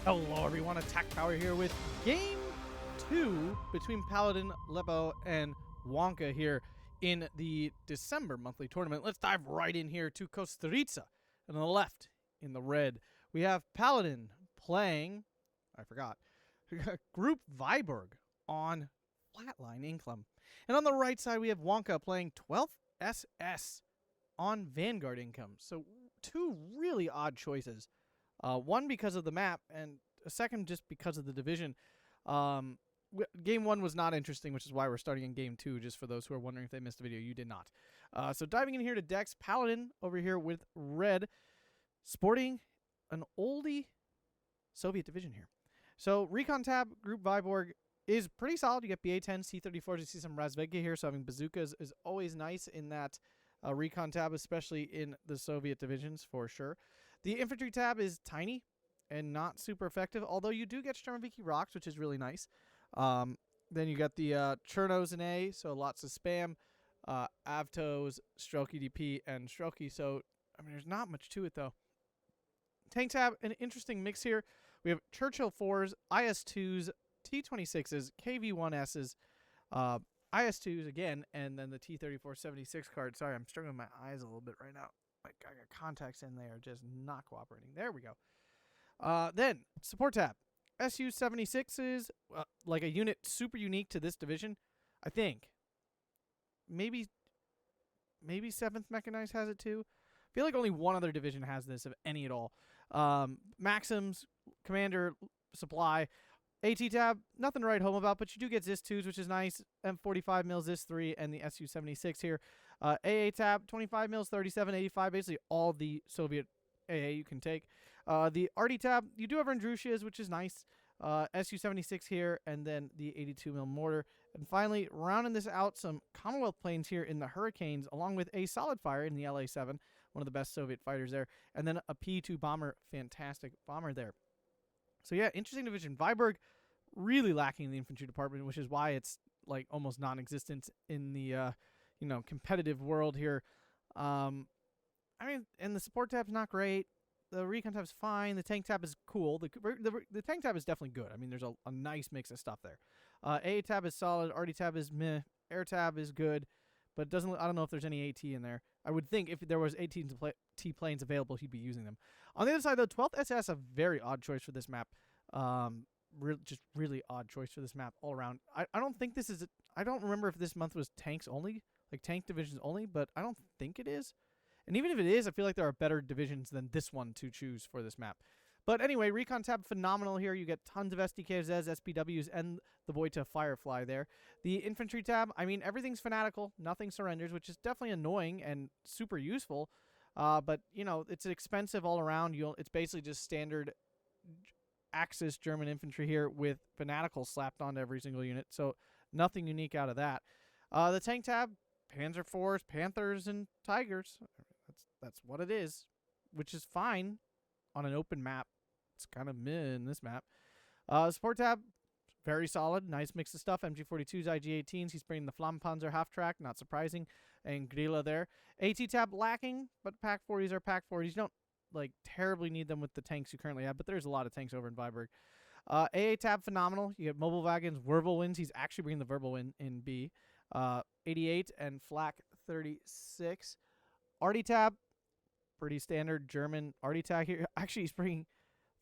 Hello everyone, Attack Power here with Game 2 between Paladin, Lepo, and Wonka here in the December monthly tournament. Let's dive right in here to Kostritsa. And on the left, in the red, we have Paladin playing, I forgot, Group Vyborg on Flatline Income. And on the right side, we have Wonka playing 12th SS on Vanguard Income. So two really odd choices. One because of the map, and a second just because of the division. Game 1 was not interesting, which is why we're starting in Game 2, just for those who are wondering if they missed a video. You did not. So diving in here to decks, Paladin over here with red, sporting an oldie Soviet division here. So Recon tab, Group Vyborg is pretty solid. You get BA-10, C-34s, you see some Razvedka here, so having bazookas is always nice in that Recon tab, especially in the Soviet divisions, for sure. The infantry tab is tiny and not super effective, although you do get Sturmoviki rocks, which is really nice. Then you got the Chernos in A, so lots of spam, Avtos, Strelky DP, and Strelky. So, I mean, there's not much to it, though. Tank tab, an interesting mix here. We have Churchill 4s, IS-2s, T-26s, KV-1Ss, IS-2s again, and then the T-34-76 card. Sorry, I'm struggling with my eyes a little bit right now. Like, I got contacts in there, just not cooperating. There we go. Then, support tab. SU-76s, like a unit super unique to this division, I think. Maybe 7th Mechanized has it too. I feel like only one other division has this, if any at all. Maxims, Commander, Supply. AT tab, nothing to write home about, but you do get ZIS-2s, which is nice. M45 mil ZIS-3 and the SU-76 here. AA tab, 25 mils, 37, 85, basically all the Soviet AA you can take. The RD tab, you do have Andrusias, which is nice. SU-76 here, and then the 82 mil mortar. And finally, rounding this out, some Commonwealth planes here in the Hurricanes, along with a solid fire in the LA-7, one of the best Soviet fighters there. And then a P-2 bomber, fantastic bomber there. So yeah, interesting division. Vyborg really lacking in the infantry department, which is why it's like almost non-existent in the competitive world here. I mean, and the support tab's not great. The recon tab's fine. The tank tab is cool. The tank tab is definitely good. I mean, there's a nice mix of stuff there. AA tab is solid. RD tab is meh. Air tab is good, but it doesn't. I don't know if there's any AT in there. I would think if there was 18 T planes available, he'd be using them. On the other side, though, 12th SS, a very odd choice for this map. Just really odd choice for this map all around. I don't think this is. I don't remember if this month was tanks only, like tank divisions only, but I don't think it is. And even if it is, I feel like there are better divisions than this one to choose for this map. But anyway, Recon tab, phenomenal here. You get tons of SDKs, SPWs, and the Boita Firefly there. The infantry tab, I mean, everything's fanatical. Nothing surrenders, which is definitely annoying and super useful. But, you know, it's expensive all around. It's basically just standard Axis German infantry here with fanatical slapped onto every single unit. So nothing unique out of that. The tank tab, Panzer IVs, Panthers, and Tigers. That's what it is, which is fine on an open map. It's kind of meh in this map. Support tab, very solid. Nice mix of stuff. MG42s, IG18s. He's bringing the Flammenpanzer half-track. Not surprising. And Grilla there. AT tab lacking, but Pack 40s are Pack 40s. You don't like terribly need them with the tanks you currently have, but there's a lot of tanks over in Vyborg. AA tab, phenomenal. You get mobile wagons, Wirbelwinds. He's actually bringing the Wirbelwind in B. 88 and Flak 36. RD tab, pretty standard German RD tab here. Actually, he's bringing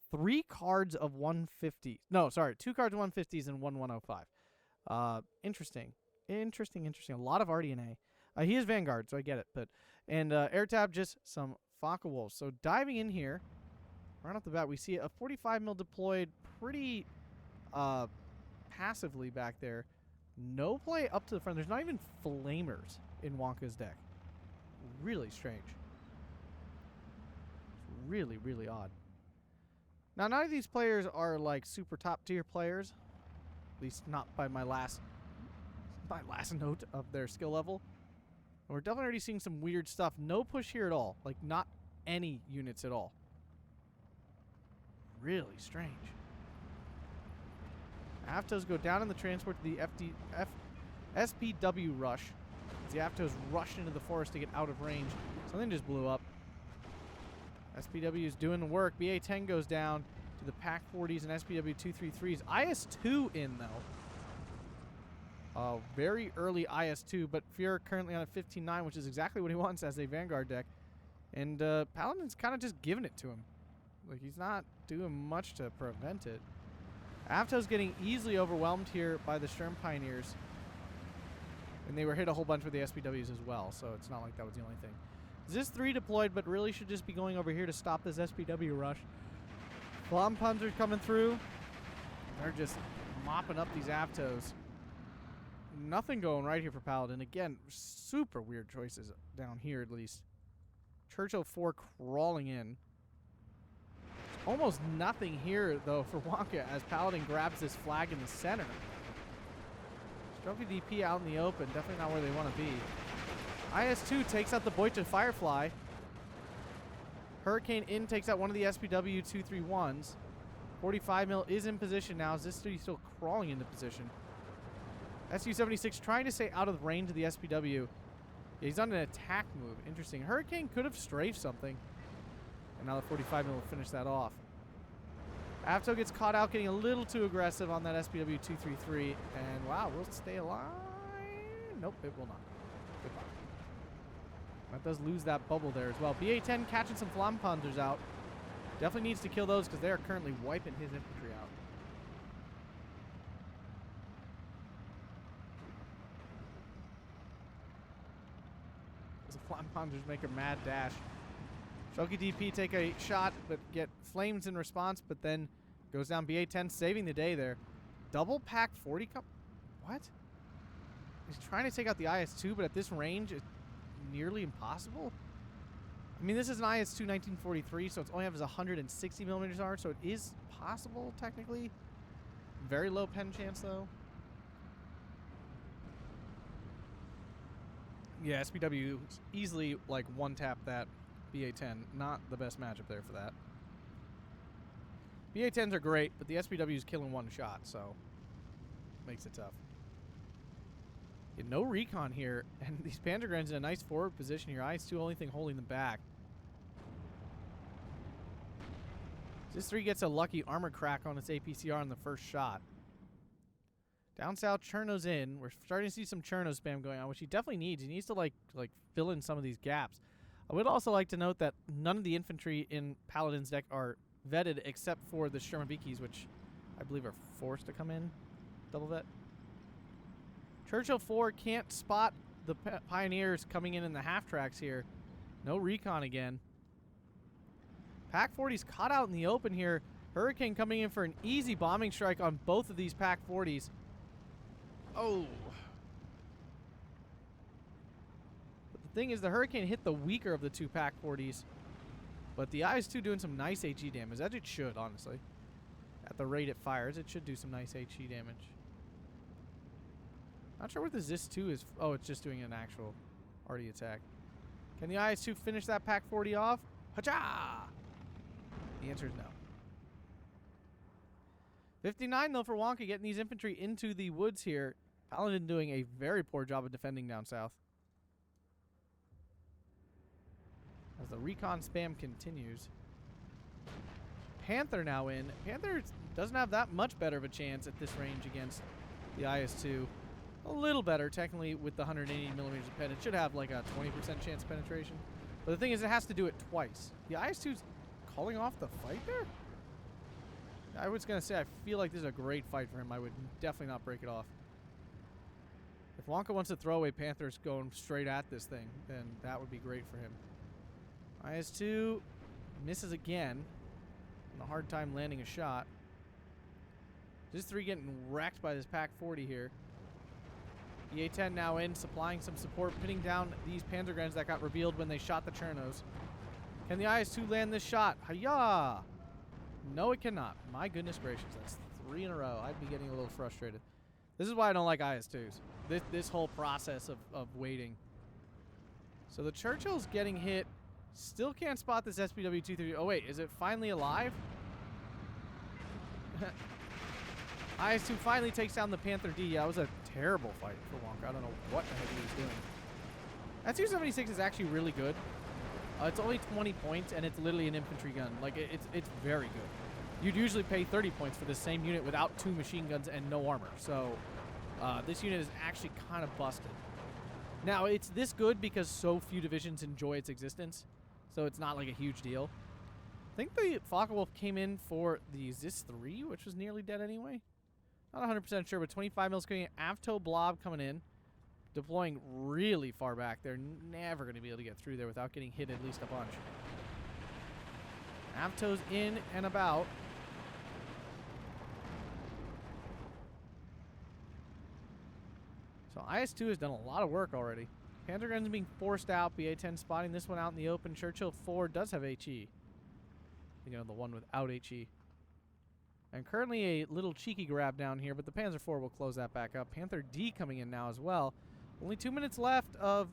3 cards of 150. No, sorry, 2 cards of 150s and 105. Interesting. A lot of RD and A. He is Vanguard, so I get it. And air tab, just some Faka Wolves. So diving in here, right off the bat, we see a 45 mil deployed pretty passively back there. No play up to the front. There's not even flamers in Wonka's deck. Really strange. Really, really odd. Now, none of these players are like super top tier players. At least not by my last note of their skill level. And we're definitely already seeing some weird stuff. No push here at all. Like, not any units at all. Really strange. Avtos go down in the transport to the SPW rush. The Avtos rush into the forest to get out of range. Something just blew up. SPW is doing the work. BA-10 goes down. to the Pack 40s and SPW 233s. IS-2 in, though. Very early IS-2, but Fuhrer currently on a 15-9, which is exactly what he wants as a Vanguard deck. And Paladin's kind of just giving it to him. Like, he's not doing much to prevent it. Avto's getting easily overwhelmed here by the Sturm Pioneers. And they were hit a whole bunch with the SPWs as well, so it's not like that was the only thing. Zis 3 deployed, but really should just be going over here to stop this SPW rush. Flampanzer coming through. They're just mopping up these Avtos. Nothing going right here for Paladin. Again, super weird choices down here at least. Churchill 4 crawling in. Almost nothing here, though, for Wonka as Paladin grabs this flag in the center. Stroke DP out in the open. Definitely not where they want to be. IS-2 takes out the Boita Firefly. Hurricane in takes out one of the SPW 231s. 45 mil is in position now. Zis-3 still crawling into position. SU-76 trying to stay out of range of the SPW. Yeah, he's on an attack move. Interesting. Hurricane could have strafed something. And now the 45 mil will finish that off. Avto gets caught out getting a little too aggressive on that SPW 233. And wow, will it stay alive? Nope, it will not. Goodbye. That does lose that bubble there as well. BA-10 catching some Flampanzers out. Definitely needs to kill those because they are currently wiping his infantry out. The Flampanzers make a mad dash. Shoki DP take a shot, but get flames in response, but then goes down BA-10, saving the day there. Double packed 40 what? He's trying to take out the IS-2, but at this range, it's nearly impossible. I mean, this is an IS-2 1943, so it only has 160 millimeters arc, so it is possible, technically. Very low pen chance, though. Yeah, SPW easily, like, one-tap that BA-10. Not the best matchup there for that. BA-10s are great, but the SPW is killing one shot, so makes it tough. Yeah, no recon here, and these Panzergrens in a nice forward position here. IS-2 only thing holding them back. This 3 gets a lucky armor crack on its APCR on the first shot. Down south, Cherno's in. We're starting to see some Cherno spam going on, which he definitely needs. He needs to like fill in some of these gaps. I would also like to note that none of the infantry in Paladin's deck are vetted except for the Sturmovikis, which I believe are forced to come in. Double vet. Churchill 4 can't spot the Pioneers coming in the half tracks here. No recon again. Pack 40's caught out in the open here. Hurricane coming in for an easy bombing strike on both of these Pack 40s. Oh. But the thing is, the Hurricane hit the weaker of the two Pack 40s. But the IS-2 doing some nice HE damage, as it should, honestly. At the rate it fires, it should do some nice HE damage. Not sure what the ZIS-2 is. Oh, it's just doing an actual arty attack. Can the IS-2 finish that Pack 40 off? Hacha! The answer is no. 59, though, for Wonka, getting these infantry into the woods here. Paladin doing a very poor job of defending down south. As the recon spam continues. Panther now in. Panther doesn't have that much better of a chance at this range against the IS-2. A little better, technically, with the 180 millimeters of pen. It should have like a 20% chance of penetration. But the thing is, it has to do it twice. The IS-2's calling off the fight there? I was going to say, I feel like this is a great fight for him. I would definitely not break it off. If Wonka wants to throw away Panthers going straight at this thing, then that would be great for him. IS-2 misses again. And a hard time landing a shot. This 3 getting wrecked by this Pack 40 here. EA-10 now in, supplying some support, pinning down these Panzergrens that got revealed when they shot the Chernos. Can the IS-2 land this shot? Hiya! No, it cannot. My goodness gracious, that's 3 in a row. I'd be getting a little frustrated. This is why I don't like IS-2s. This whole process of waiting. So the Churchill's getting hit. Still can't spot this SPW-230. Oh, wait, is it finally alive? IS-2 finally takes down the Panther D. Yeah, that was a terrible fight for Wonka. I don't know what the heck he was doing. That 276 is actually really good. It's only 20 points, and it's literally an infantry gun. Like, it's very good. you'd usually pay 30 points for this same unit without 2 machine guns and no armor. So this unit is actually kind of busted. Now, it's this good because so few divisions enjoy its existence, so it's not like a huge deal. I think the Focke-Wulf came in for the Zis-3, which was nearly dead anyway. Not 100% sure, but 25 mils coming in. Avto Blob coming in, deploying really far back. They're never going to be able to get through there without getting hit at least a bunch. Avto's in and about. So IS-2 has done a lot of work already. Panzer guns being forced out. BA-10 spotting this one out in the open. Churchill 4 does have HE. Thinking of the one without HE. And currently a little cheeky grab down here, but the Panzer 4 will close that back up. Panther D coming in now as well. Only 2 minutes left of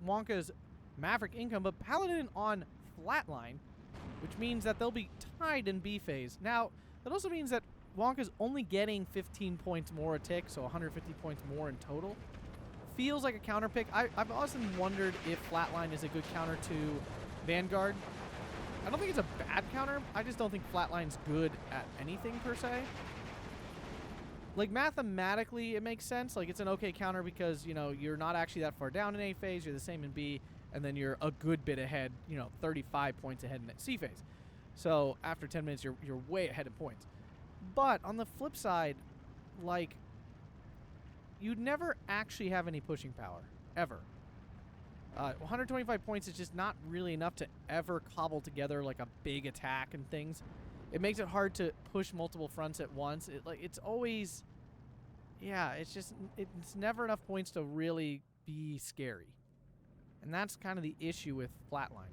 Wonka's Maverick income, but Paladin on flatline, which means that they'll be tied in B phase. Now, that also means that Wonka's only getting 15 points more a tick, so 150 points more in total. Feels like a counter pick. I've often wondered if flatline is a good counter to Vanguard. I don't think it's a bad counter. I just don't think flatline's good at anything per se. Like, mathematically, it makes sense. Like, it's an okay counter because, you know, you're not actually that far down in A phase. You're the same in B, and then you're a good bit ahead, you know, 35 points ahead in C phase. So after 10 minutes, you're way ahead in points. But on the flip side, like, you'd never actually have any pushing power, ever. 125 points is just not really enough to ever cobble together like a big attack and things. It makes it hard to push multiple fronts at once. It's always, yeah, it's never enough points to really be scary. And that's kind of the issue with flatline.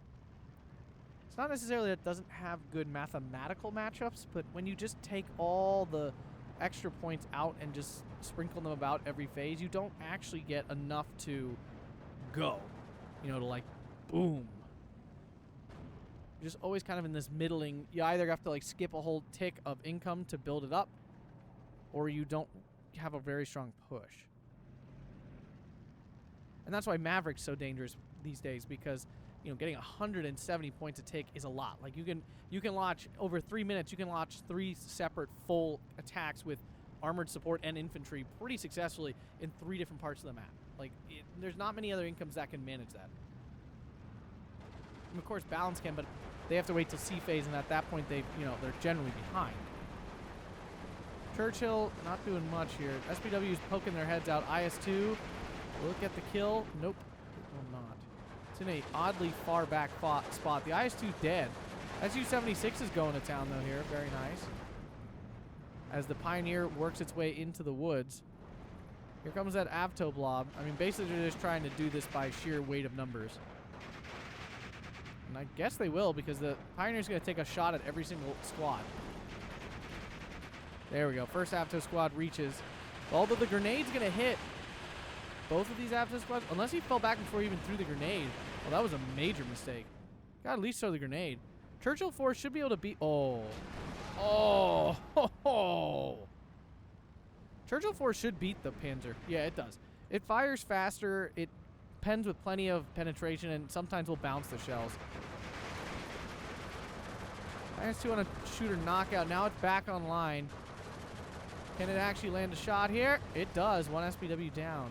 It's not necessarily that it doesn't have good mathematical matchups, but when you just take all the extra points out and just sprinkle them about every phase, you don't actually get enough to go. You know, to like, boom. You're just always kind of in this middling. You either have to like skip a whole tick of income to build it up, or you don't have a very strong push. And that's why Maverick's so dangerous these days, because, you know, getting 170 points a tick is a lot. Like, you can launch over 3 minutes. You can launch 3 separate full attacks with armored support and infantry pretty successfully in 3 different parts of the map. Like, there's not many other incomes that can manage that. And of course, Balance can, but they have to wait till C phase, and at that point, they're generally behind. Churchill not doing much here. SPW's poking their heads out. IS-2 will get the kill. Nope, it will not. It's in a oddly far back spot. The IS-2 dead. SU-76 is going to town though here. Very nice. As the Pioneer works its way into the woods. Here comes that Avto Blob. I mean, basically they're just trying to do this by sheer weight of numbers. And I guess they will, because the Pioneer's going to take a shot at every single squad. There we go. First Avto squad reaches. Although the grenade's going to hit both of these Avto squads, unless he fell back before he even threw the grenade. Well, that was a major mistake. Got to at least throw the grenade. Churchill 4 should be able to beat... Oh. Oh. Ho, ho. Churchill 4 should beat the Panzer. Yeah, it does. It fires faster. It pens with plenty of penetration, and sometimes will bounce the shells. IS-2 on a shooter knockout. Now it's back online. Can it actually land a shot here? It does. 1 SPW down.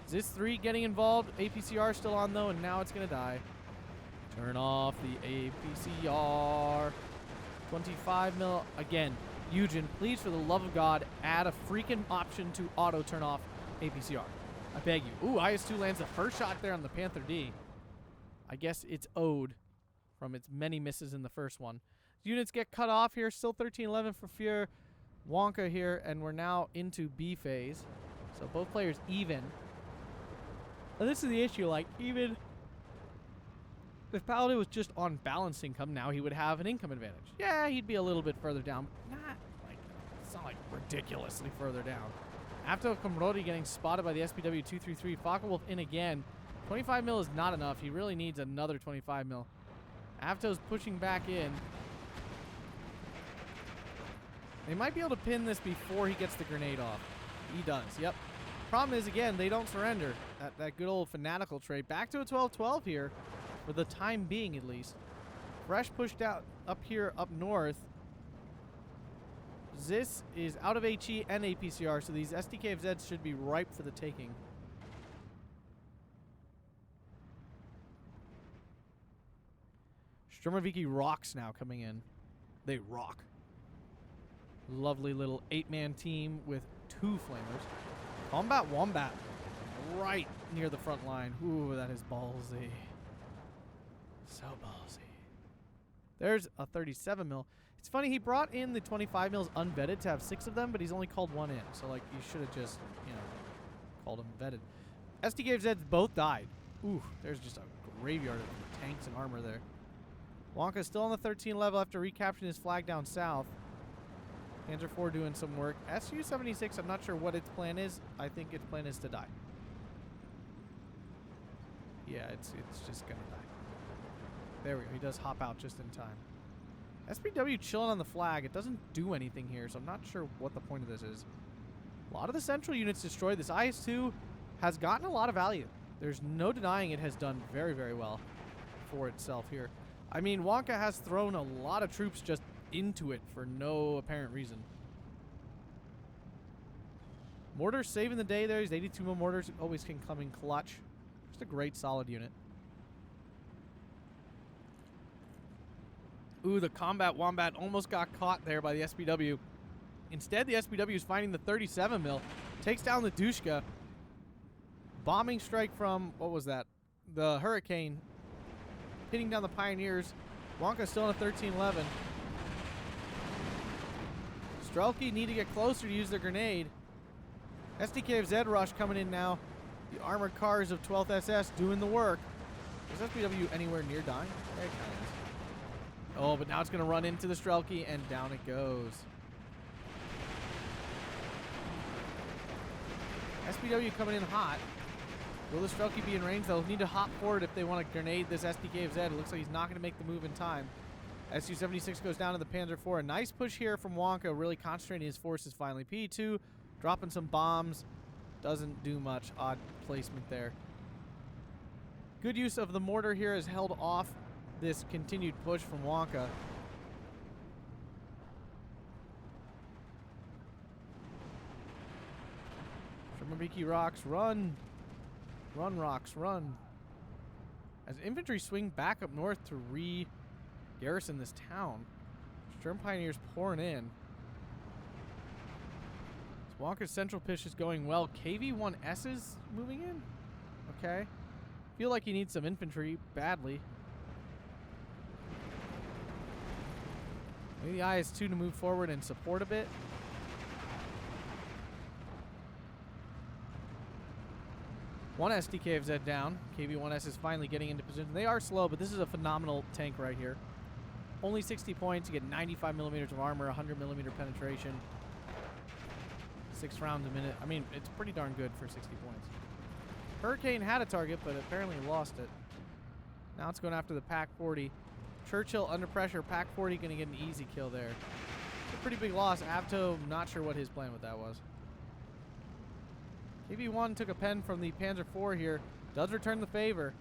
Zis-3 getting involved. APCR still on, though, and now it's going to die. Turn off the APCR. 25 mil. Again, Eugen, please, for the love of God, add a freaking option to auto turn off APCR. I beg you. Ooh, IS-2 lands the first shot there on the Panther D. I guess it's owed from its many misses in the first one. Units get cut off here. Still 13-11 for Fear Wonka here, and we're now into B phase. So both players even. And this is the issue. Like, even if Paladin was just on balance income now, he would have an income advantage. Yeah, he'd be a little bit further down. It's not like ridiculously further down. After Komrodi getting spotted by the SPW 233, Focke-Wulf in again. 25 mil is not enough. He really needs another 25 mil. Avto's pushing back in. They might be able to pin this before he gets the grenade off. He does, yep. Problem is, again, they don't surrender. That good old fanatical trait. Back to a 12-12 here, for the time being at least. Fresh pushed out. up here up north, Zis is out of HE and APCR, so these SDKFZs should be ripe for the taking. Sturmoviki rocks now coming in. They rock. Lovely little 8-man team with 2 flamers. Combat Wombat right near the front line. Ooh, that is ballsy. So ballsy. There's a 37 mil. It's funny, he brought in the 25 mils unvetted to have 6 of them, but he's only called 1 in. So, like, you should have just, you know, called them vetted. SDKFZs both died. Ooh, there's just a graveyard of tanks and armor there. Wonka's still on the 13 level after recapturing his flag down south. Panzer IV doing some work. Su-76, I'm not sure what its plan is. I think its plan is to die. Yeah, it's just gonna die. There we go. He does hop out just in time. SPW chilling on the flag. It doesn't do anything here, so I'm not sure what the point of this is. A lot of the central units destroyed. This IS-2 has gotten a lot of value. There's no denying it has done very, very well for itself here. I mean, Wonka has thrown a lot of troops just into it for no apparent reason. Mortars saving the day there. These 82 mil mortars always can come in clutch. Just a great solid unit. Ooh, the Combat Wombat almost got caught there by the SPW. Instead, the SPW is finding the 37 mil. Takes down the Dushka. Bombing strike from, what was that? The Hurricane. Hitting down the Pioneers. Wonka's still on a 13-11. Strelki need to get closer to use their grenade. SDKFZ rush coming in now. The armored cars of 12th SS doing the work. Is SPW anywhere near dying? There it kind of is. Oh, but now it's going to run into the Strelki, and down it goes. SPW coming in hot. Will the Strelki be in range? They'll need to hop forward if they want to grenade this SDKFZ. It looks like he's not going to make the move in time. Su-76 goes down to the Panzer IV. A nice push here from Wonka, really concentrating his forces finally. P2 dropping some bombs. Doesn't do much. Odd placement there. Good use of the mortar here has held off this continued push from Wonka. Shermabiki rocks, run! Run, rocks, run. As infantry swing back up north to re-garrison this town. Sturm Pioneers pouring in. Wonka's central push is going well. KV-1S's moving in? Okay. Feel like he needs some infantry badly. Maybe the IS-2 to move forward and support a bit. One SDKFZ down. KV-1S is finally getting into position. They are slow, but this is a phenomenal tank right here. Only 60 points. You get 95 millimeters of armor, 100 millimeter penetration. 6 rounds a minute. I mean, it's pretty darn good for 60 points. Hurricane had a target, but apparently lost it. Now it's going after the PaK-40. Churchill under pressure. PaK-40 going to get an easy kill there. It's a pretty big loss. Avto, not sure what his plan with that was. KV-1 took a pen from the Panzer IV here. Does return the favor.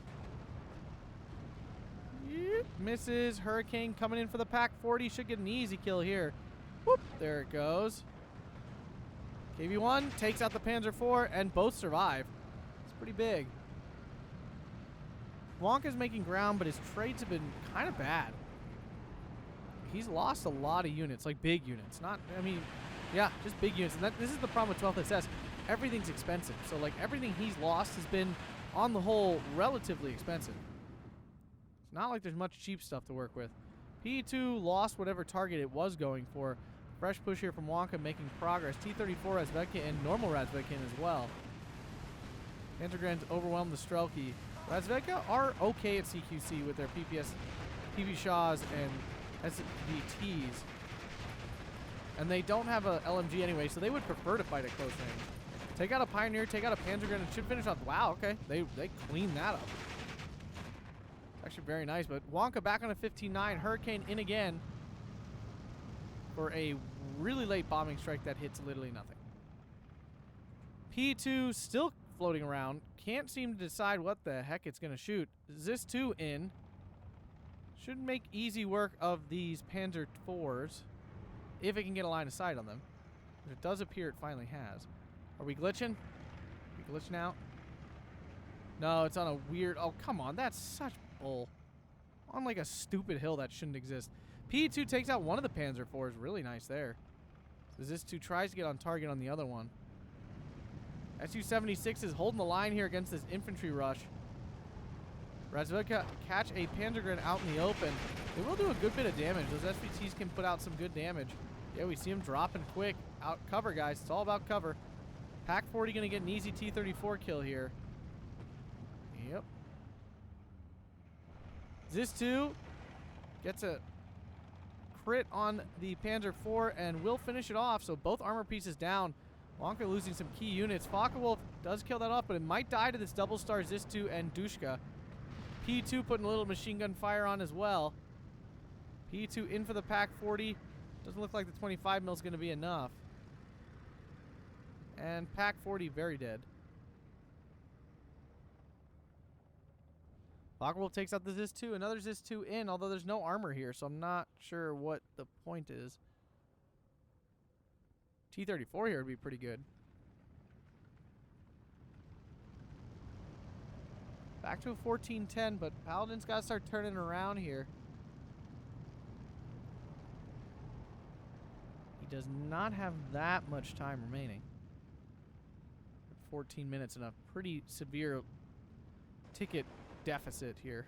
Yep, misses. Hurricane coming in for the PaK-40. Should get an easy kill here. Whoop, there it goes. KV-1 takes out the Panzer IV, and both survive. It's pretty big. Wonka's making ground, but his trades have been kind of bad. He's lost a lot of units, like big units. Not, I mean, yeah, just big units. And this is the problem with 12th SS. Everything's expensive. So, like, everything he's lost has been, on the whole, relatively expensive. It's not like there's much cheap stuff to work with. P2 lost whatever target it was going for. Fresh push here from Wonka, making progress. T-34 Razvedka and normal Razvedka as well. Panzergrens overwhelmed the Strelki. Razvedka are okay at CQC with their PPS, PV Shaws and SVTs. And they don't have a LMG anyway, so they would prefer to fight at close range. Take out a Pioneer, take out a Panzergren, and should finish off. Wow, okay. They cleaned that up. Actually very nice, but Wonka back on a 15-9. Hurricane in again for a really late bombing strike that hits literally nothing. P2 still floating around. Can't seem to decide what the heck it's going to shoot. Zis 2 in. Should make easy work of these Panzer IVs if it can get a line of sight on them. It does appear it finally has. Are we glitching? Are we glitching out? No, it's on a weird... Oh, come on. That's such bull. On like a stupid hill that shouldn't exist. P2 takes out one of the Panzer IVs. Really nice there. This 2 tries to get on target on the other one. Su-76 is holding the line here against this infantry rush. Razvedka catch a Panzergren out in the open. They will do a good bit of damage. Those SVTs can put out some good damage. Yeah, we see them dropping quick. Out cover, guys. It's all about cover. Pack 40 going to get an easy T-34 kill here. Yep. Zis-2 gets a crit on the Panzer IV and will finish it off. So both armor pieces down. Wonka losing some key units. Focke-Wulf does kill that off, but it might die to this double star Zis-2 and Dushka. P2 putting a little machine gun fire on as well. P2 in for the Pack 40. Doesn't look like the 25 mil is going to be enough. And Pack 40 very dead. Focke-Wulf takes out the Zis-2. Another Zis-2 in, although there's no armor here, so I'm not sure what the point is. T-34 here would be pretty good. Back to a 14-10, but Paladin's got to start turning around here. He does not have that much time remaining. 14 minutes and a pretty severe ticket deficit here.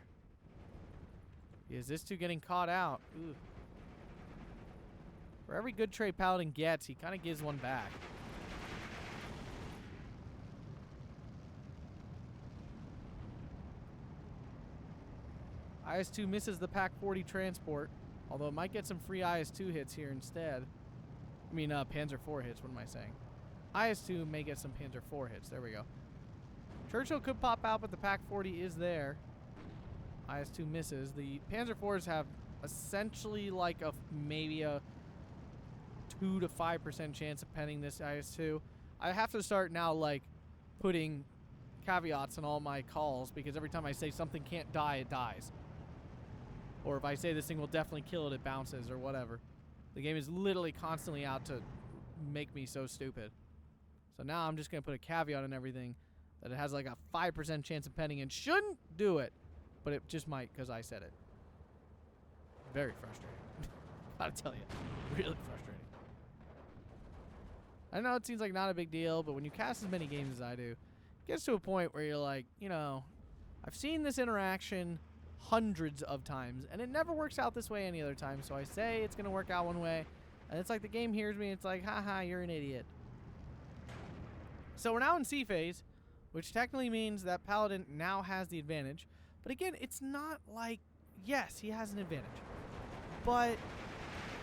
Is this 2 getting caught out? Ooh. For every good trade Paladin gets, he kind of gives one back. IS-2 misses the Pack 40 transport, although it might get some free IS-2 hits here instead. I mean, Panzer IV hits, what am I saying? IS-2 may get some Panzer IV hits. There we go. Churchill could pop out, but the Pack 40 is there. IS-2 misses. The Panzer IVs have essentially like maybe a 2 to 5% chance of penning this IS-2. I have to start now like putting caveats on all my calls because every time I say something can't die, it dies. Or if I say this thing will definitely kill it, it bounces or whatever. The game is literally constantly out to make me so stupid. So now I'm just going to put a caveat on everything that it has like a 5% chance of penning and shouldn't do it. But it just might because I said it. Very frustrating. Gotta tell you. Really frustrating. I know it seems like not a big deal, but when you cast as many games as I do, it gets to a point where you're like, you know, I've seen this interaction hundreds of times, and it never works out this way any other time. So I say it's going to work out one way, and it's like the game hears me, and it's like, haha, you're an idiot. So we're now in C phase, which technically means that Paladin now has the advantage. But again, it's not like, yes, he has an advantage, but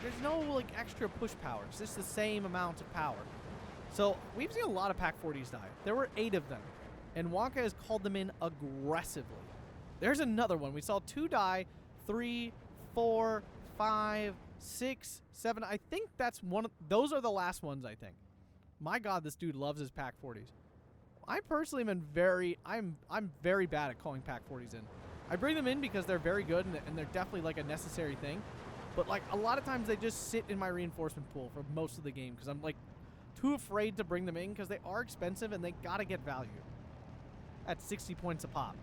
there's no like extra push power. It's just the same amount of power. So we've seen a lot of Pack 40s die. There were 8 of them, and Wonka has called them in aggressively. There's another one. We saw 2 die, 3, 4, 5, 6, 7. I think that's one of those are the last ones, I think. My God, this dude loves his Pack 40s. I personally am I'm very bad at calling Pack 40s in. I bring them in because they're very good and they're definitely like a necessary thing. But like a lot of times they just sit in my reinforcement pool for most of the game because I'm like too afraid to bring them in because they are expensive and they gotta get value. At 60 points a pop.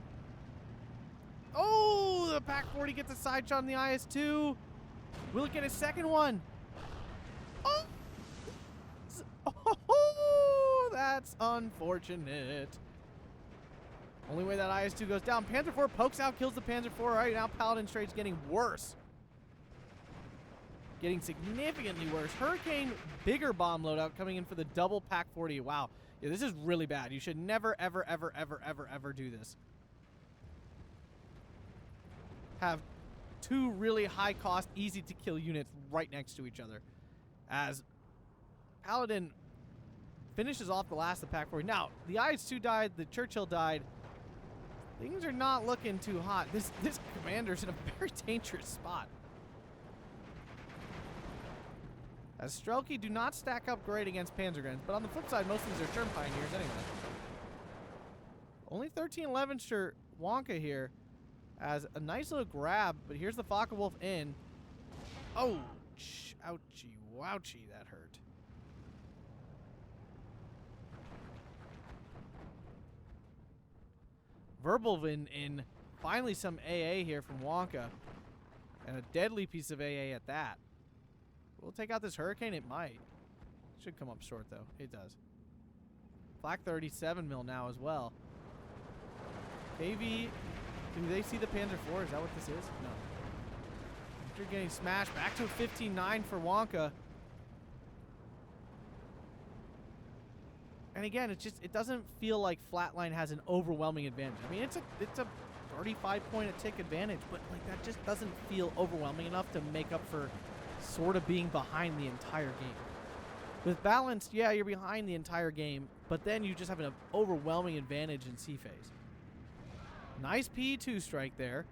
Oh, the Pack 40 gets a side shot on the IS-2. Will it get a second one? Oh! Oh, that's unfortunate. Only way that IS-2 goes down. Panzer IV pokes out, kills the Panzer IV. Right now, Paladin's trade's getting worse. Getting significantly worse. Hurricane, bigger bomb loadout coming in for the double Pack 40. Wow. Yeah, this is really bad. You should never, ever, ever, ever, ever, ever do this. Have 2 really high-cost, easy-to-kill units right next to each other. As Paladin finishes off the last of Pack 40. Now, the IS-2 died, the Churchill died. Things are not looking too hot. This commander's in a very dangerous spot. As Strelki do not stack up great against Panzergrens, but on the flip side, most of these are Sturm Pioneers anyway. Only 13-11 for Wonka here. as a nice little grab, but here's the Focke-Wulf in. Oh, ouchie, wouchie, that hurt. Verbalvin in. Finally some AA here from Wonka. And a deadly piece of AA at that. We'll take out this Hurricane? It might. Should come up short, though. It does. Flak 37 mil now as well. KV, do they see the Panzer IV? Is that what this is? No. After getting smashed, back to a 15-9 for Wonka. And again, it doesn't feel like Flatline has an overwhelming advantage. I mean, it's a 35-point a tick advantage, but like that just doesn't feel overwhelming enough to make up for sort of being behind the entire game. With Balanced, yeah, you're behind the entire game, but then you just have an overwhelming advantage in C phase. Nice P2 strike there.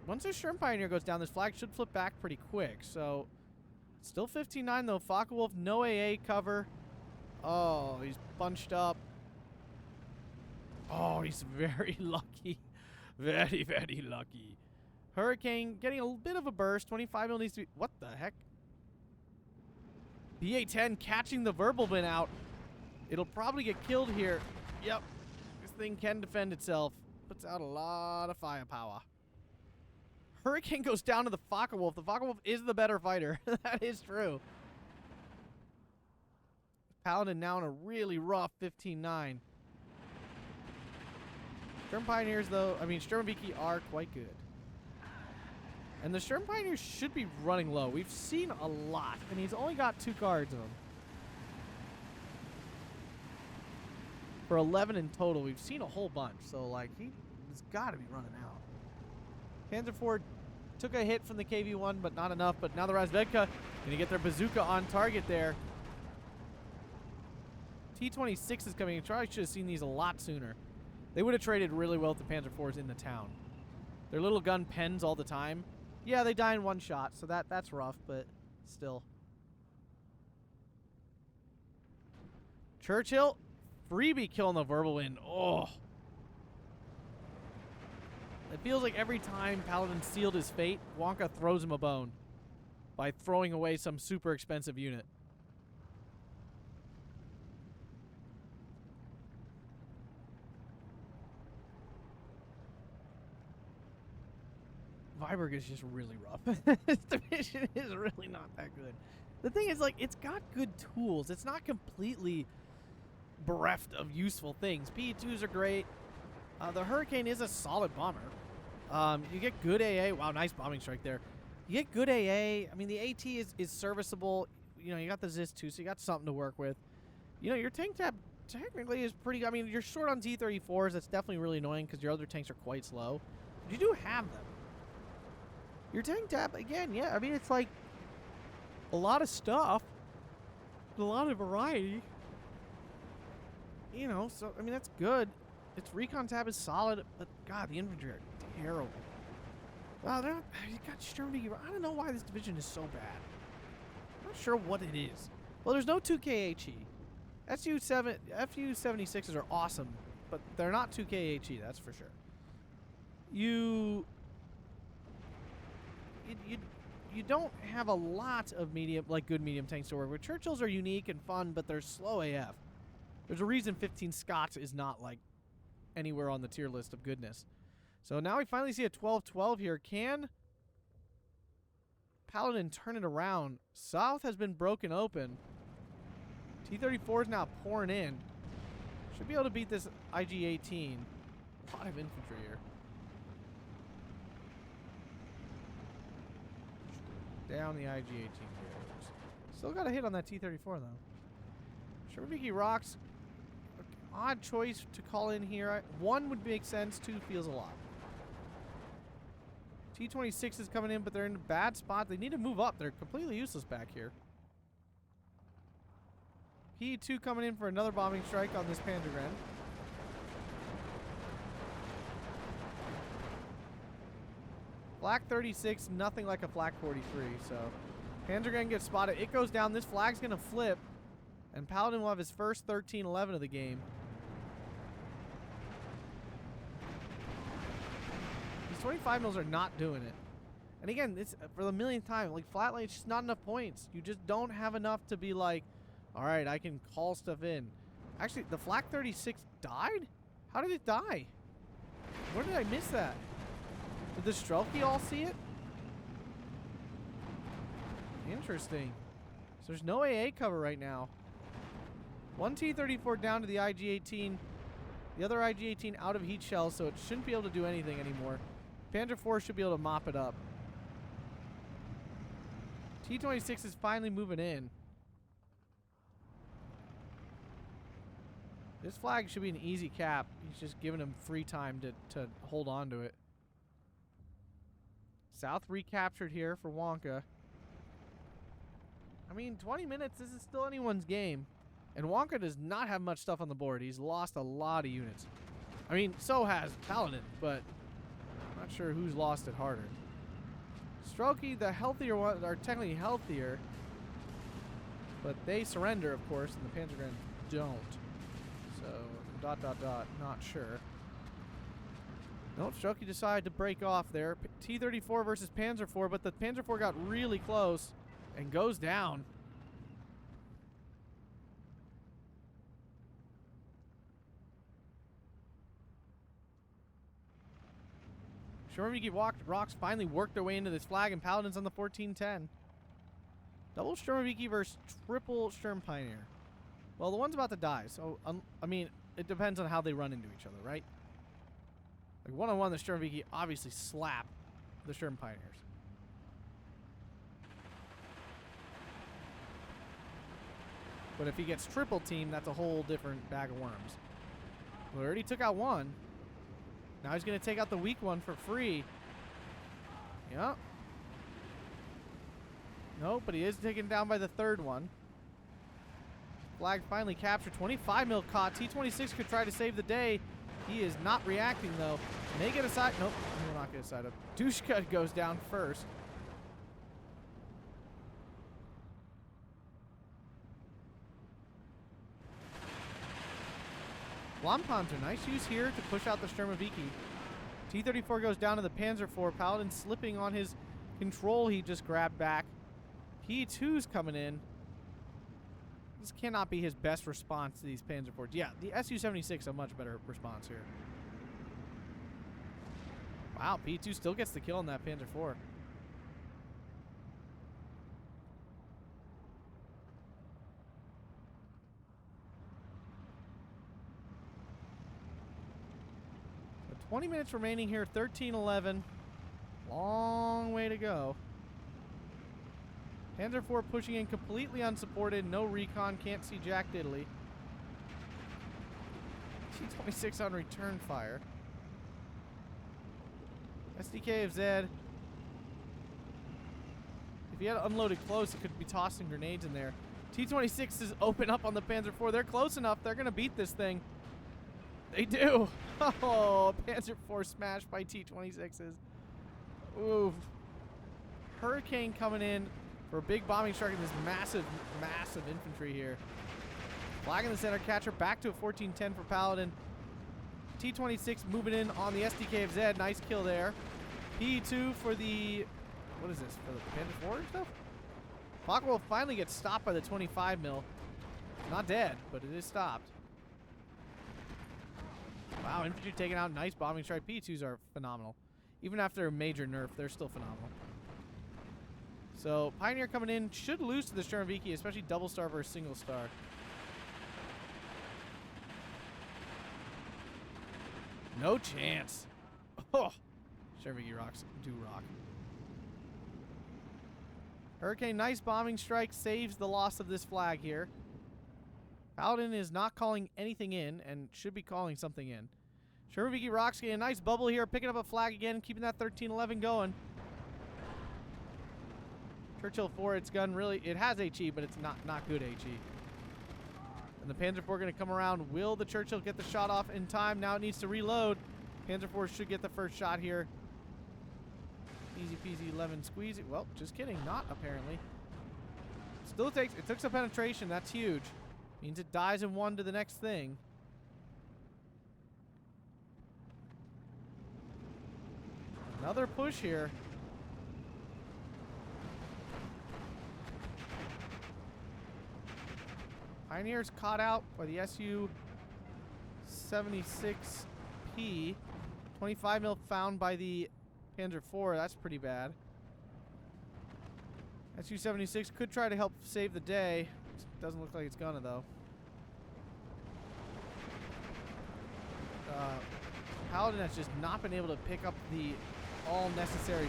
Once this Sherm Pioneer goes down, this flag should flip back pretty quick. So, still 15-9 though. Focke-Wulf, no AA cover. Oh, he's bunched up. Oh, he's very lucky. Very, very lucky. Hurricane getting a bit of a burst. 25 mil needs to be... What the heck? BA-10 catching the Verbalvin out. It'll probably get killed here. Yep. This thing can defend itself. Puts out a lot of firepower. Hurricane goes down to the Focke-Wulf. The Focke-Wulf is the better fighter. That is true. Paladin now in a really rough 15-9. Sturm Pioneers, though, Sturmviki are quite good. And the Sturm Pioneers should be running low. We've seen a lot, and he's only got 2 cards of them. For 11 in total, we've seen a whole bunch. So, like, he's got to be running out. Panzer IV took a hit from the KV-1, but not enough. But now the Razvedka going to get their bazooka on target there. T-26 is coming in. Probably should have seen these a lot sooner. They would have traded really well with the Panzer IVs in the town. Their little gun pens all the time. Yeah, they die in one shot, so that's rough, but still. Churchill, freebie killing the Verbalvin. Oh. It feels like every time Paladin sealed his fate, Wonka throws him a bone by throwing away some super expensive unit. Vyborg is just really rough. This division is really not that good. The thing is, like, it's got good tools. It's not completely bereft of useful things. P2s are great. The Hurricane is a solid bomber. You get good AA. Wow, nice bombing strike there. You get good AA. I mean, the AT is serviceable. You know, you got the ZIS-2, so you got something to work with. You know, your tank tab technically is pretty... I mean, you're short on T-34s. That's definitely really annoying because your other tanks are quite slow. But you do have them. Your tank tab, again, yeah, I mean, it's like a lot of stuff, a lot of variety. You know, so, I mean, that's good. Its recon tab is solid, but, God, the infantry are terrible. Wow, you got Sturmviki. I don't know why this division is so bad. I'm not sure what it is. Well, there's no 2KHE. FU-76s are awesome, but they're not 2KHE, that's for sure. You don't have a lot of good medium tanks to work with. Churchills are unique and fun, but they're slow AF. There's a reason 15 Scots is not like anywhere on the tier list of goodness. So now we finally see a 12-12 here. Can Paladin turn it around? South has been broken open. T-34 is now pouring in. Should be able to beat this IG-18. A lot of infantry here. Down the IG-18 carriers. Still got a hit on that T-34 though. Sherviki rocks. Odd choice to call in here. 1 would make sense. 2 feels a lot. T-26 is coming in, but they're in a bad spot. They need to move up. They're completely useless back here. P2 coming in for another bombing strike on this Panzergren. Flak 36, nothing like a Flak 43, so Panzergren gets spotted. It goes down. This flag's going to flip, and Paladin will have his first 13-11 of the game. He's These 25 mils are not doing it. And again, it's for the millionth time. Like, flatline, it's just not enough points. You just don't have enough to be like, all right, I can call stuff in. Actually, the Flak 36 died? How did it die? Where did I miss that? Did the Strelky all see it? Interesting. So there's no AA cover right now. One T-34 down to the IG-18. The other IG-18 out of heat shells, so it shouldn't be able to do anything anymore. Panzer IV should be able to mop it up. T-26 is finally moving in. This flag should be an easy cap. He's just giving him free time to hold on to it. South recaptured here for Wonka. I mean, 20 minutes, this is still anyone's game. And Wonka does not have much stuff on the board. He's lost a lot of units. I mean, so has Paladin, but I'm not sure who's lost it harder. Strelky, the healthier ones, are technically healthier. But they surrender, of course, and the Panzergrand don't. So, ... not sure. Nope, Strelky decided to break off there. T-34 versus Panzer IV, but the Panzer IV got really close and goes down. Sturmoviki rocks finally worked their way into this flag, and Paladin's on the 1410. Double Sturmoviki versus triple Sturm Pioneer. Well, the one's about to die, so, I mean, it depends on how they run into each other, right? Like, one-on-one, the Sturmoviki obviously slap the Sturm Pioneers. But if he gets triple team, that's a whole different bag of worms. We already took out one. Now he's going to take out the weak one for free. Yep. Nope, but he is taken down by the third one. Flag finally captured. 25 mil caught. T-26 could try to save the day. He is not reacting, though. May get a side... Nope, he will not get a side up. Dushka goes down first. Wampanzer, nice use here to push out the Sturmoviki. T-34 goes down to the Panzer IV. Paladin slipping on his control he just grabbed back. P2's coming in. This cannot be his best response to these Panzer IVs. Yeah, the Su-76 a much better response here. Wow, P2 still gets the kill on that Panzer IV. So 20 minutes remaining here, 13-11. Long way to go. Panzer IV pushing in completely unsupported, no recon, can't see Jack Diddley. T-26 on return fire. SDK of Zed. If he had unloaded close, he could be tossing grenades in there. T-26 is open up on the Panzer IV. They're close enough. They're going to beat this thing. They do. Oh, Panzer IV smashed by T-26s. Oof. Hurricane coming in for a big bombing strike in this massive, massive infantry here. Flag in the center, catcher back to a 1410 for Paladin. T-26 moving in on the SDK of Zed. Nice kill there. P2 for the... What is this? For the Panzer IV stuff? Flak will finally get stopped by the 25 mil. Not dead, but it is stopped. Wow, infantry taking out. Nice bombing strike. P2s are phenomenal. Even after a major nerf, they're still phenomenal. So, Pioneer coming in should lose to the Sturmoviki, especially double star versus single star. No chance. Oh, Sturmoviki rocks do rock. Hurricane, nice bombing strike, saves the loss of this flag here. Paladin is not calling anything in and should be calling something in. Sturmoviki rocks, getting a nice bubble here, picking up a flag again, keeping that 13-11 going. Churchill 4, its gun really, it has HE, but it's not good HE. And the Panzer IV going to come around. Will the Churchill get the shot off in time? Now it needs to reload. Panzer IV should get the first shot here. Easy peasy lemon squeezy. Well, just kidding. Not apparently. Still it took some penetration. That's huge. Means it dies in one to the next thing. Another push here. Pioneer's caught out by the SU-76P. 25 mil found by the Panzer IV. That's pretty bad. SU-76 could try to help save the day. Doesn't look like it's gonna, though. Paladin has just not been able to pick up the all-necessary 15-9.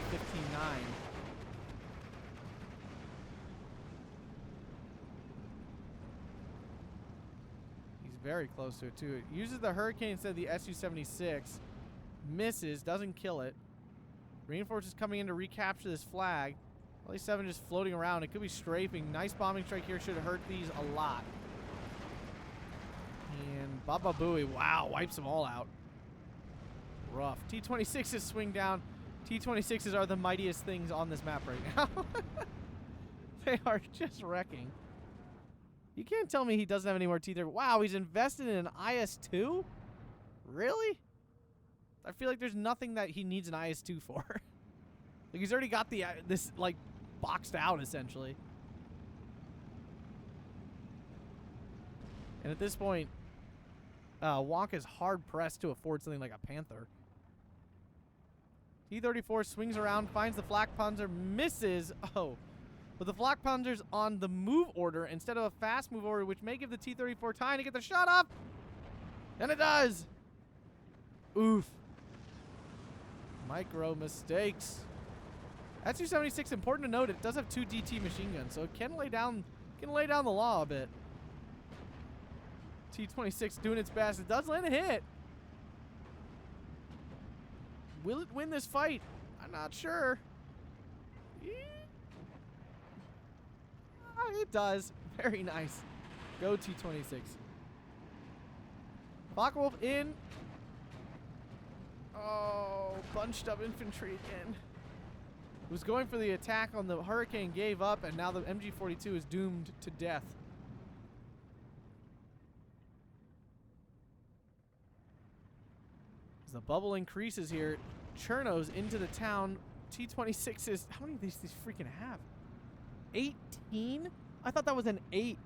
He's very close to it, too. It uses the Hurricane instead of the Su-76. Misses, doesn't kill it. Reinforcements coming in to recapture this flag. LA-7 just floating around. It could be strafing. Nice bombing strike here. Should have hurt these a lot. And Baba Booey, wow, wipes them all out. Rough. T-26s swing down. T-26s are the mightiest things on this map right now. They are just wrecking. You can't tell me he doesn't have any more T-30. Wow, he's invested in an IS-2? Really? I feel like there's nothing that he needs an IS-2 for. Like, he's already got the this, like, boxed out, essentially. And at this point, Wonka is hard-pressed to afford something like a Panther. T-34 swings around, finds the Flak Panzer, misses. Oh. But the Flak Panzer's on the move order instead of a fast move order, which may give the T-34 time to get the shot off. And it does. Oof. Micro mistakes. Su-76, important to note, it does have 2 DT machine guns, so it can lay down the law a bit. T-26 doing its best. It does land a hit. Will it win this fight? I'm not sure. It does. Very nice. Go T-26. Focke-Wulf in. Oh, bunched up infantry again. Was going for the attack on the Hurricane, gave up, and now the MG-42 is doomed to death. As the bubble increases here, Cherno's into the town. T-26 is... How many of these freaking have? 18? I thought that was an 8.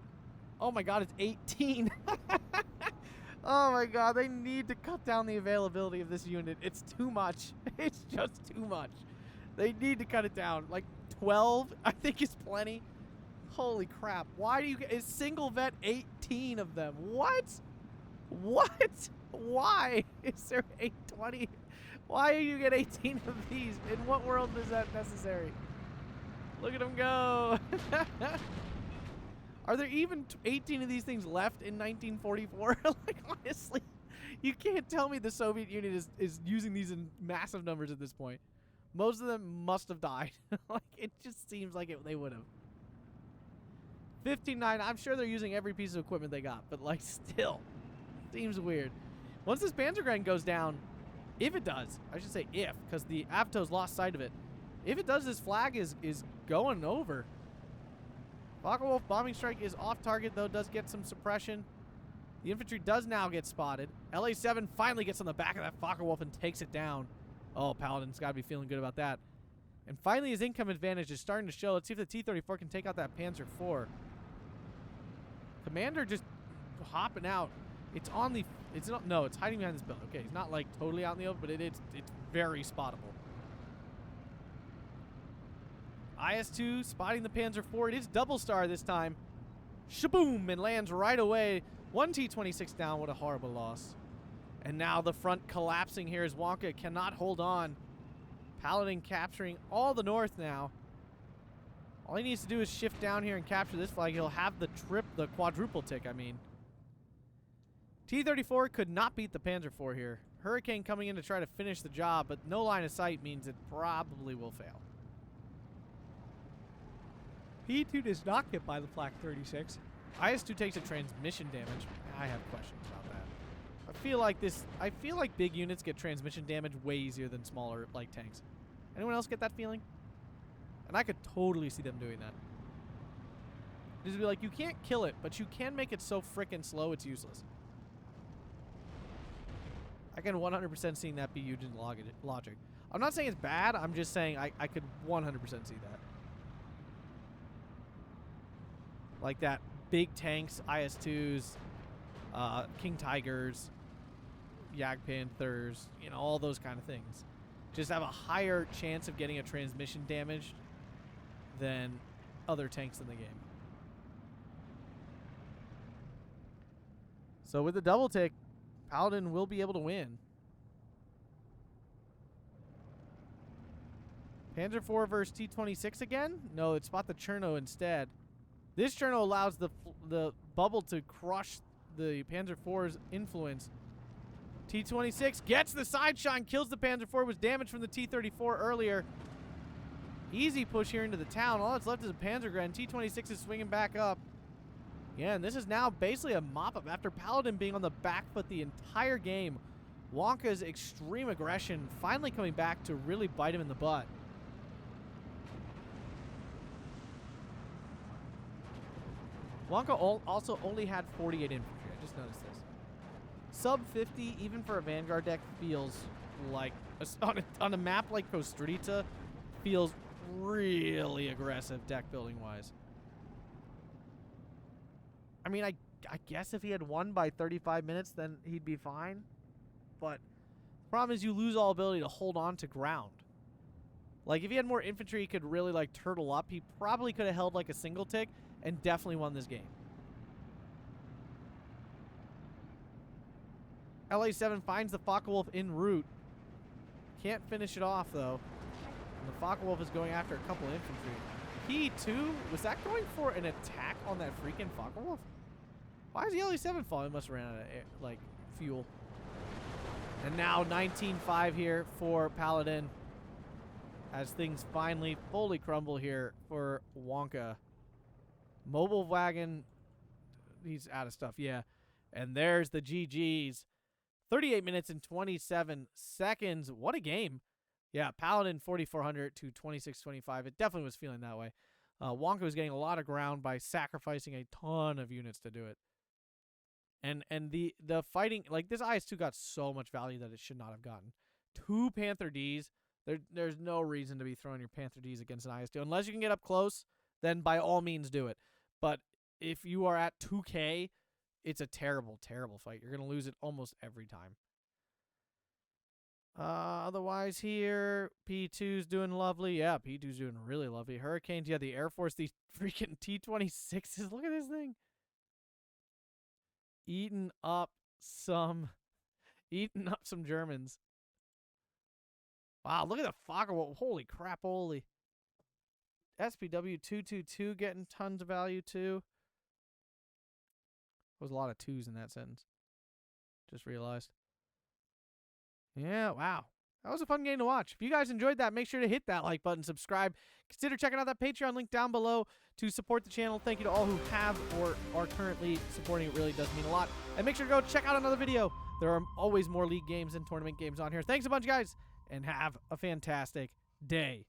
Oh my god, it's 18. Oh my god, they need to cut down the availability of this unit. It's too much. It's just too much. They need to cut it down. Like 12, I think is plenty. Holy crap. Why do you get a single vet 18 of them? What? What? Why is there 820? Why do you get 18 of these? In what world is that necessary? Look at them go. Are there even 18 of these things left in 1944? Like, honestly, you can't tell me the Soviet Union is using these in massive numbers at this point. Most of them must have died. Like, it just seems like they would have. 15-9, I'm sure they're using every piece of equipment they got, but, like, still, seems weird. Once this Panzergren goes down, if it does, I should say if, because the Avto's lost sight of it. If it does, this flag is going over. Focke-Wulf bombing strike is off target, though, does get some suppression. The infantry does now get spotted. LA-7 finally gets on the back of that Focke-Wulf and takes it down. Oh, Paladin's got to be feeling good about that. And finally, his income advantage is starting to show. Let's see if the T-34 can take out that Panzer IV. Commander just hopping out. It's on the... It's not... No, it's hiding behind this building. Okay, he's not, like, totally out in the open, but it's very spottable. IS-2 spotting the Panzer IV. It is double star this time. Shaboom! And lands right away. One T-26 down. What a horrible loss. And now the front collapsing here as Wonka cannot hold on. Paladin capturing all the north now. All he needs to do is shift down here and capture this flag. He'll have the quadruple tick, I mean. T-34 could not beat the Panzer IV here. Hurricane coming in to try to finish the job, but no line of sight means it probably will fail. P2 does not get by the Flak 36. IS-2 takes a transmission damage. I have questions about that. I feel like big units get transmission damage way easier than smaller, like, tanks. Anyone else get that feeling? And I could totally see them doing that. Just be like, you can't kill it, but you can make it so frickin' slow it's useless. I can 100% seeing that be Eugen's logic. I'm not saying it's bad. I'm just saying I could 100% see that. Like that big tanks, IS-2s, King Tigers, Yak Panthers, you know, all those kind of things. Just have a higher chance of getting a transmission damaged than other tanks in the game. So with the double tick, Paladin will be able to win. Panzer IV versus T-26 again? No, it's spot the Cherno instead. This Cherno allows the bubble to crush the Panzer IV's influence. T-26 gets the side shot and kills the Panzer IV. Was damaged from the T-34 earlier. Easy push here into the town. All that's left is a Panzergren. T-26 is swinging back up. Yeah, and this is now basically a mop-up after Paladin being on the back foot the entire game. Wonka's extreme aggression finally coming back to really bite him in the butt. Wonka also only had 48 infantry. I just noticed this. Sub 50, even for a Vanguard deck, feels like, on a map like Kostritsa, feels really aggressive deck building wise. I mean, I guess if he had won by 35 minutes, then he'd be fine. But the problem is you lose all ability to hold on to ground. Like, if he had more infantry, he could really, like, turtle up. He probably could have held, like, a single tick and definitely won this game. LA7 finds the Focke-Wulf en route. Can't finish it off, though. And the Focke-Wulf is going after a couple infantry. P2, was that going for an attack on that freaking Focke-Wulf? Why is the LA7 falling? It must have ran out of air, like, fuel. And now 19-5 here for Paladin, as things finally fully crumble here for Wonka. Mobile wagon, he's out of stuff, yeah. And there's the GGs. 38 minutes and 27 seconds. What a game. Yeah, Paladin 4,400 to 2,625. It definitely was feeling that way. Wonka was getting a lot of ground by sacrificing a ton of units to do it. And the fighting, like, this IS-2 got so much value that it should not have gotten. 2 Panther Ds. There's no reason to be throwing your Panther Ds against an IS-2. Unless you can get up close, then by all means do it. But if you are at 2K, it's a terrible, terrible fight. You're going to lose it almost every time. Otherwise here, P2's doing lovely. Yeah, P2's doing really lovely. Hurricanes, yeah, the Air Force, these freaking T-26s. Look at this thing. Eating up some Germans. Wow, look at the Focke-Wulf. Holy crap, holy. SPW 222 getting tons of value too. There was a lot of twos in that sentence. Just realized. Yeah, wow. That was a fun game to watch. If you guys enjoyed that, make sure to hit that like button, subscribe. Consider checking out that Patreon link down below to support the channel. Thank you to all who have or are currently supporting. It really does mean a lot. And make sure to go check out another video. There are always more league games and tournament games on here. Thanks a bunch, guys, and have a fantastic day.